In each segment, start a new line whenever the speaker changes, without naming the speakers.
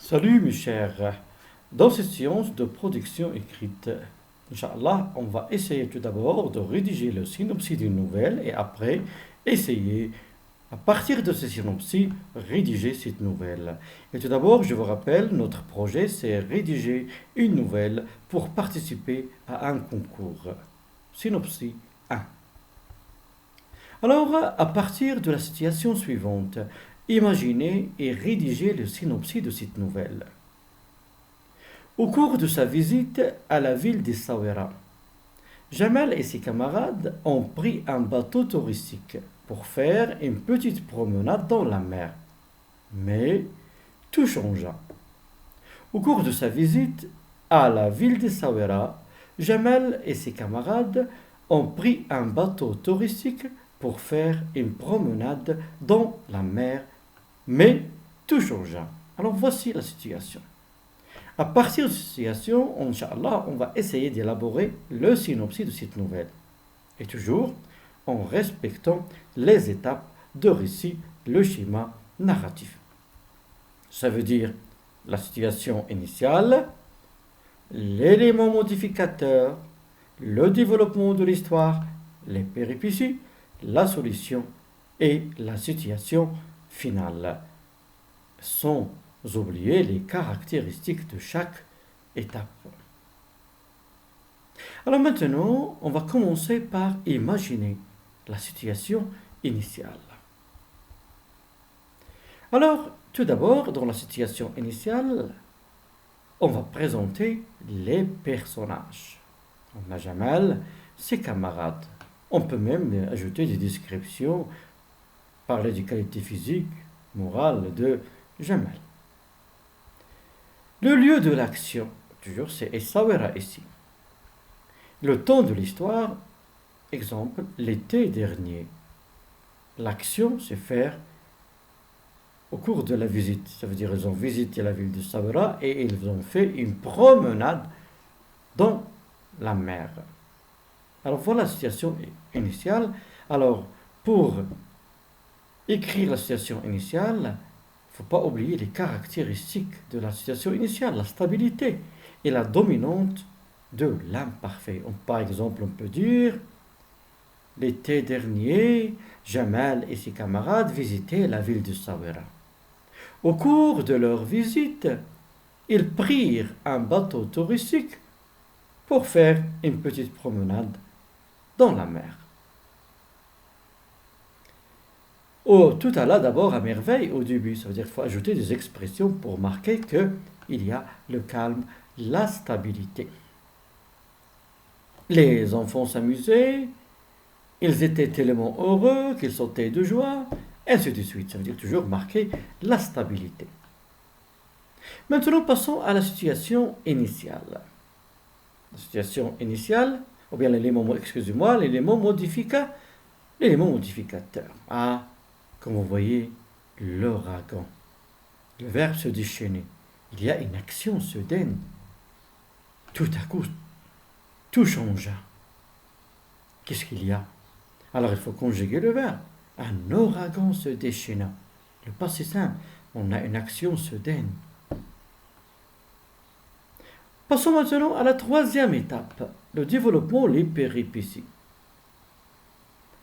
Salut mes chers. Dans cette séance de production écrite, Inch'Allah, on va essayer tout d'abord de rédiger le synopsis d'une nouvelle et après essayer, à partir de ce synopsis, rédiger cette nouvelle. Et tout d'abord, je vous rappelle, notre projet, c'est rédiger une nouvelle pour participer à un concours. Synopsis 1. Alors, à partir de la situation suivante, imaginez et rédigez le synopsis de cette nouvelle. Au cours de sa visite à la ville d'Essaouira, Jamal et ses camarades ont pris un bateau touristique pour faire une petite promenade dans la mer. Mais tout changea. Au cours de sa visite à la ville d'Essaouira, Jamal et ses camarades ont pris un bateau touristique pour faire une promenade dans la mer. Mais tout changea. Alors voici la situation. À partir de cette situation, Inch'Allah, on va essayer d'élaborer le synopsis de cette nouvelle. Et toujours en respectant les étapes de récit, le schéma narratif. Ça veut dire la situation initiale, l'élément modificateur, le développement de l'histoire, les péripéties, la solution et la situation finale. Sans oublier les caractéristiques de chaque étape. Alors maintenant, on va commencer par imaginer la situation initiale. Alors, tout d'abord, dans la situation initiale, on va présenter les personnages. On a Jamal, ses camarades. On peut même ajouter des descriptions, parler des qualités physiques, morales de Jamal. Le lieu de l'action, toujours, c'est Essaouira ici. Le temps de l'histoire, exemple, l'été dernier. L'action, c'est faire au cours de la visite. Ça veut dire qu'ils ont visité la ville de Essaouira et ils ont fait une promenade dans la mer. Alors voilà la situation initiale. Alors, pour écrire la situation initiale, il ne faut pas oublier les caractéristiques de la situation initiale, la stabilité et la dominante de l'imparfait. Par exemple, on peut dire l'été dernier, Jamal et ses camarades visitaient la ville de Essaouira. Au cours de leur visite, ils prirent un bateau touristique pour faire une petite promenade dans la mer. Oh, tout alla d'abord à merveille au début. Ça veut dire qu'il faut ajouter des expressions pour marquer qu'il y a le calme, la stabilité. Les enfants s'amusaient, ils étaient tellement heureux qu'ils sautaient de joie, ainsi de suite. Ça veut dire toujours marquer la stabilité. Maintenant, passons à la situation initiale. La situation initiale, ou bien l'élément modificateur. Ah, comme vous voyez, l'ouragan. Le verbe se déchaîner. Il y a une action soudaine. Tout à coup, tout changea. Qu'est-ce qu'il y a? Alors il faut conjuguer le verbe. Un ouragan se déchaîna. Le passé simple. On a une action soudaine. Passons maintenant à la troisième étape, le développement, les péripéties.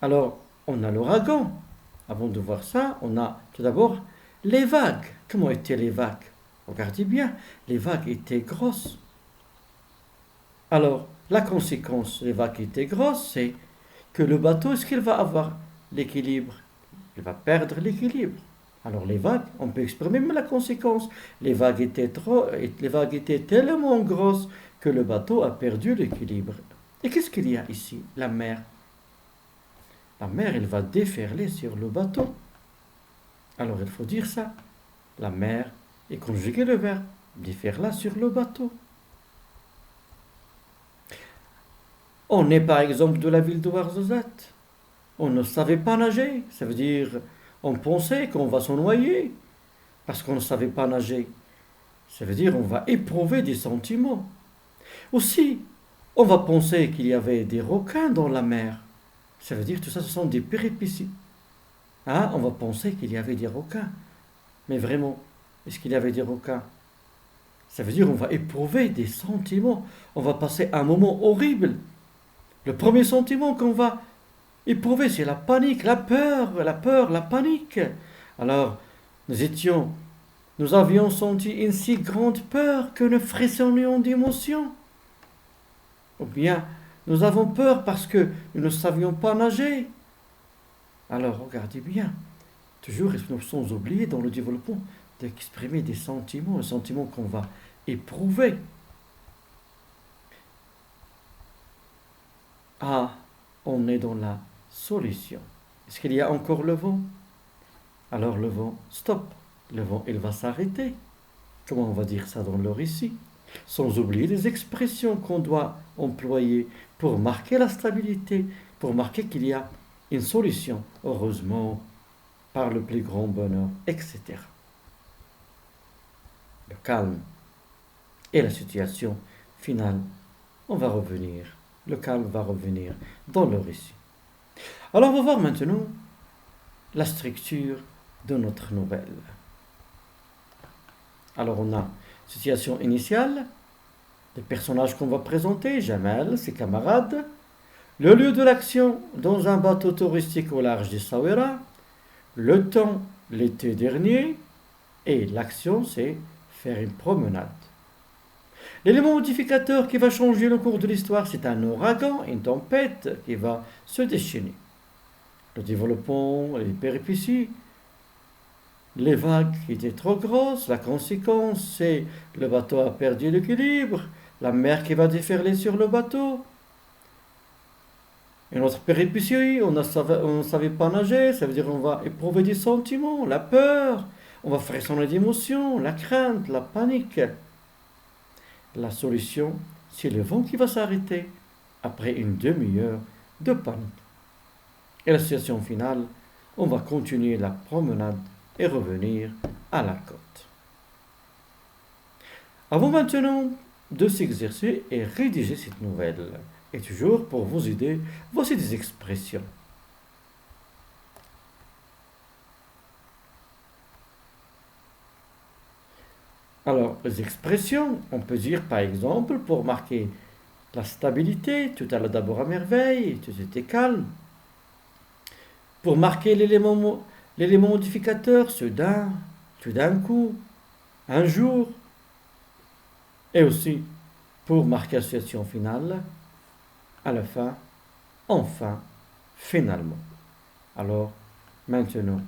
Alors, on a l'ouragan. Avant de voir ça, on a tout d'abord les vagues. Comment étaient les vagues? Regardez bien, les vagues étaient grosses. Alors, la conséquence des vagues étaient grosses, c'est que le bateau, est-ce qu'il va avoir l'équilibre? Il va perdre l'équilibre. Alors les vagues, on peut exprimer même la conséquence. Les vagues étaient tellement grosses que le bateau a perdu l'équilibre. Et qu'est-ce qu'il y a ici? La mer. La mer, elle va déferler sur le bateau. Alors il faut dire ça. La mer, et conjuguer le verbe, déferla sur le bateau. On est par exemple de la ville de Ouarzazate. On ne savait pas nager. Ça veut dire, on pensait qu'on va s'en noyer parce qu'on ne savait pas nager. Ça veut dire, on va éprouver des sentiments. Aussi, on va penser qu'il y avait des requins dans la mer. Ça veut dire, tout ça, ce sont des péripéties. On va penser qu'il y avait des requins. Mais vraiment, est-ce qu'il y avait des requins? Ça veut dire on va éprouver des sentiments. On va passer un moment horrible. Le premier sentiment qu'on va éprouver, c'est la panique, la peur, la panique. Alors, nous avions senti une si grande peur que nous frissonnions d'émotion. Ou bien, nous avons peur parce que nous ne savions pas nager. Alors, regardez bien. Toujours, nous sommes oubliés dans le développement d'exprimer des sentiments, un sentiment qu'on va éprouver. Ah, on est dans la solution. Est-ce qu'il y a encore le vent? Alors le vent, stop. Le vent, il va s'arrêter. Comment on va dire ça dans le récit? Sans oublier les expressions qu'on doit employer pour marquer la stabilité, pour marquer qu'il y a une solution. Heureusement, par le plus grand bonheur, etc. Le calme et la situation finale, on va revenir. Le calme va revenir dans le récit. Alors on va voir maintenant la structure de notre nouvelle. Alors on a situation initiale, les personnages qu'on va présenter, Jamal, ses camarades, le lieu de l'action dans un bateau touristique au large d'Essaouira, le temps l'été dernier, et l'action c'est faire une promenade. L'élément modificateur qui va changer le cours de l'histoire, c'est un ouragan, une tempête qui va se déchaîner. Le développement, les péripéties, les vagues qui étaient trop grosses, la conséquence, c'est le bateau a perdu l'équilibre, la mer qui va déferler sur le bateau. Une autre péripétie, on ne savait pas nager, ça veut dire qu'on va éprouver des sentiments, la peur, on va frissonner d'émotions, la crainte, la panique. La solution, c'est le vent qui va s'arrêter après une demi-heure de panique. Et la situation finale, on va continuer la promenade et revenir à la côte. Avant maintenant de s'exercer et rédiger cette nouvelle, et toujours pour vous aider, voici des expressions. Alors, les expressions, on peut dire par exemple, pour marquer la stabilité, tout allait d'abord à merveille, tout était calme. Pour marquer l'élément modificateur, tout d'un coup, un jour. Et aussi, pour marquer la situation finale, à la fin, enfin, finalement. Alors, maintenant,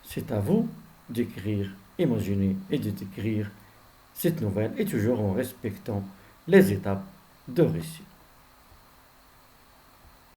c'est à vous d'écrire, imaginer et de décrire cette nouvelle, et toujours en respectant les étapes de récit.